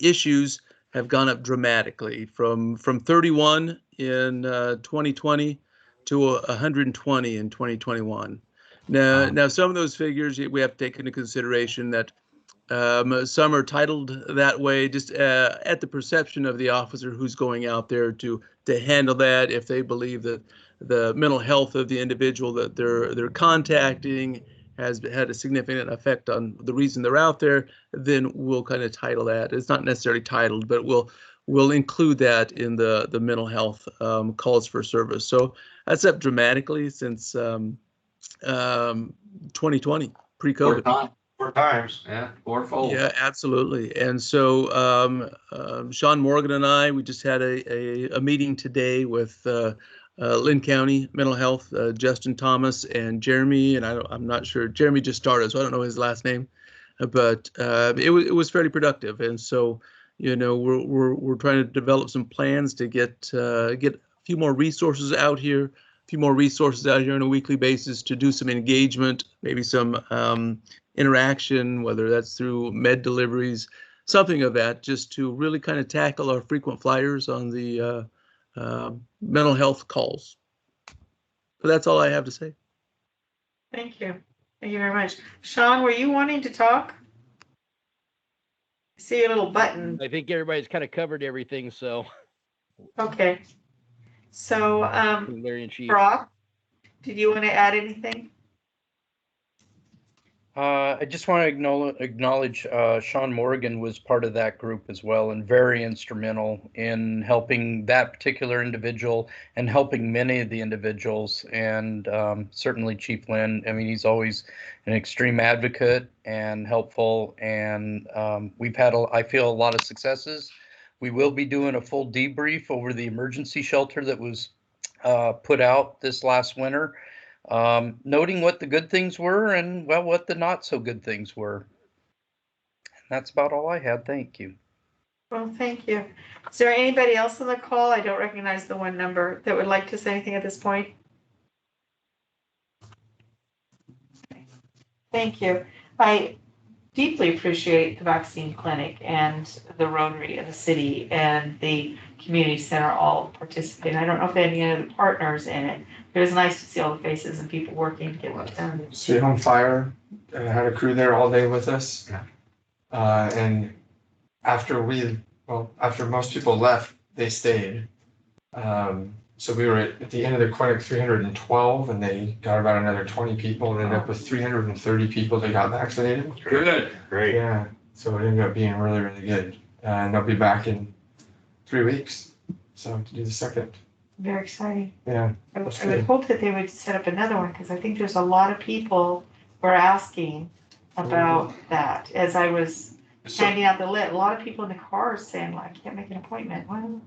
issues have gone up dramatically from 31 in 2020 to 120 in 2021. Now some of those figures we have to take into consideration that some are titled that way just at the perception of the officer who's going out there to handle that. If they believe that the mental health of the individual that they're contacting has had a significant effect on the reason they're out there, then we'll kind of title that. It's not necessarily titled, but we'll include that in the mental health calls for service. So that's up dramatically since 2020, pre-COVID. Four times. Yeah, fourfold. Yeah, absolutely. And so Sean Morgan and I, we just had a meeting today with Lynn County Mental Health, Justin Thomas and Jeremy, and I'm not sure, Jeremy just started, so I don't know his last name, but it was fairly productive. And so, you know, we're trying to develop some plans to get a few more resources out here, on a weekly basis to do some engagement, maybe some interaction, whether that's through med deliveries, something of that, just to really kind of tackle our frequent flyers on the mental health calls. But that's all I have to say. Thank you. Thank you very much. Sean, were you wanting to talk? I see your little button. I think everybody's kind of covered everything, so. Okay. So, Larry and Chief. Brock, did you want to add anything? I just want to acknowledge Sean Morgan was part of that group as well and very instrumental in helping that particular individual and helping many of the individuals, and certainly Chief Lynn. I mean, he's always an extreme advocate and helpful, and we've had, I feel, a lot of successes. We will be doing a full debrief over the emergency shelter that was put out this last winter. Noting what the good things were and, well, what the not so good things were. And that's about all I had. Thank you. Well, thank you. Is there anybody else on the call? I don't recognize the one number that would like to say anything at this point. Thank you. I deeply appreciate the vaccine clinic and the Rotary of the city and the community center all participating. I don't know if they had any other partners in it. It was nice to see all the faces and people working to get it done. Sweet Home Fire had a crew there all day with us. And after most people left, they stayed. So we were at the end of the clinic 312, and they got about another 20 people and ended up with 330 people that got vaccinated. Good. Great. Yeah. So it ended up being really, really good. And they'll be back in 3 weeks. So to do the second. Very exciting. Yeah. I would hope that they would set up another one, because I think there's a lot of people who are asking about that. As I was handing out the list, a lot of people in the cars saying, well, I can't make an appointment. Well,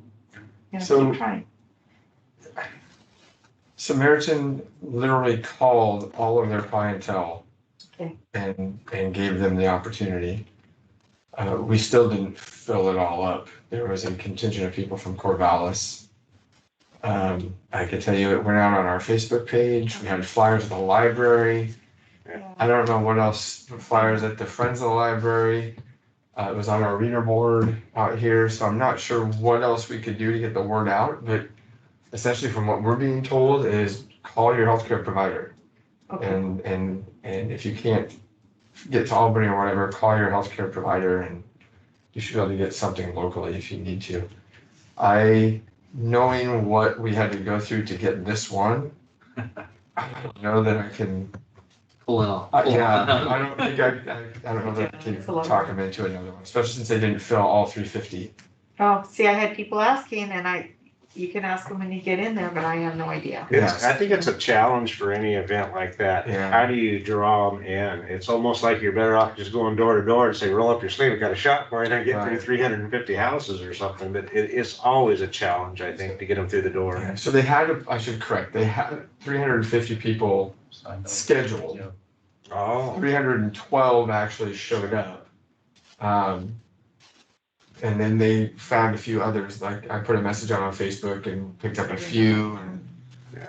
keep trying. Samaritan literally called all of their clientele and gave them the opportunity. We still didn't fill it all up. There was a contingent of people from Corvallis. I can tell you it went out on our Facebook page. We had flyers at the library. I don't know what else, flyers at the Friends of the Library. It was on our reader board out here, so I'm not sure what else we could do to get the word out, but essentially from what we're being told is call your healthcare provider. And if you can't get to Albany or whatever, call your healthcare provider, and you should be able to get something locally if you need to. Knowing what we had to go through to get this one, I don't know that I can Well, Yeah, I don't think I don't know that I It's a can lot of talk work. them into another one, especially since they didn't fill all 350. Oh, see, I had people asking and you can ask them when you get in there, but I have no idea. I think it's a challenge for any event like that. Yeah. How do you draw them in? It's almost like you're better off just going door to door and say, roll up your sleeve, we got a shot for you, and get through Right. 350 houses or something. But it's always a challenge, I think, to get them through the door. Yeah, so they had, I should correct, they had 350 people scheduled. Oh. 312 actually showed up. And then they found a few others, like I put a message out on Facebook and picked up a few. And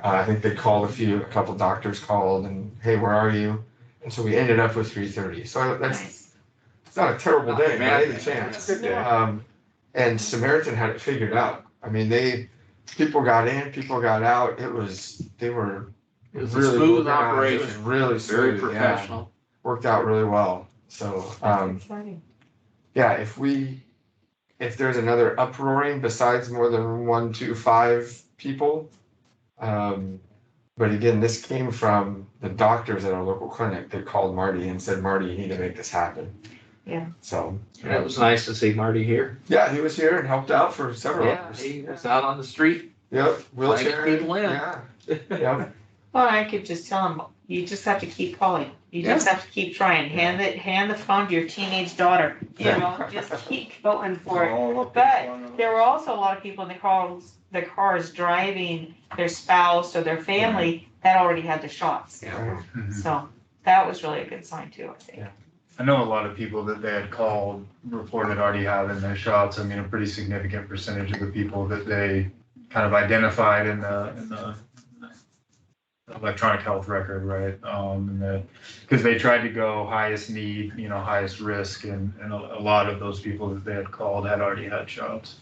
I think they called a couple doctors called and, hey, where are you? And so we ended up with 330. So it's not a terrible day, by any chance. And Samaritan had it figured out. I mean, people got in, people got out. It was a really smooth organized. operation. It was really Very smooth, professional. Yeah. Worked out really well. So, Exciting. yeah, if there's another uproaring besides more than 1, 2, 5 people, but again, this came from the doctors at our local clinic that called Marty and said, Marty, you need to make this happen. Yeah. So. And it was nice to see Marty here. Yeah, he was here and helped out for several hours. He was out on the street. Yep, wheelchair. People in. Yeah. Yep. Well, I could just tell them, you just have to keep calling. You just have to keep trying. Hand the phone to your teenage daughter. You know, just keep going for it. But there were also a lot of people in the cars driving their spouse or their family that already had the shots. Yeah. So that was really a good sign too, I think. Yeah. I know a lot of people that they had called reported already having their shots. I mean, a pretty significant percentage of the people that they kind of identified in the electronic health record, right? Because they tried to go highest need, highest risk, and a lot of those people that they had called had already had shots.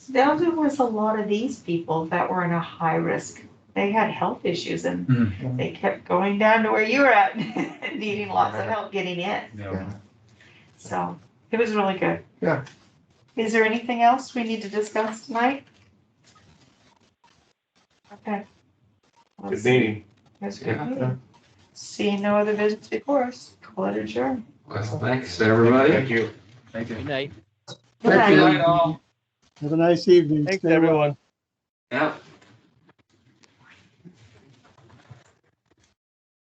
There was a lot of these people that were in a high risk. They had health issues and they kept going down to where you were at, needing lots of help getting in. Yeah. So it was really good. Yeah. Is there anything else we need to discuss tonight? Okay. Good meeting. That's a good meeting. Seeing no other visits before us, call it adjourned. Well, thanks, everybody. Thank you. Thank you. Good night. Good night. Good night, all. Have a nice evening. Thanks, Stay well. everyone. Yeah.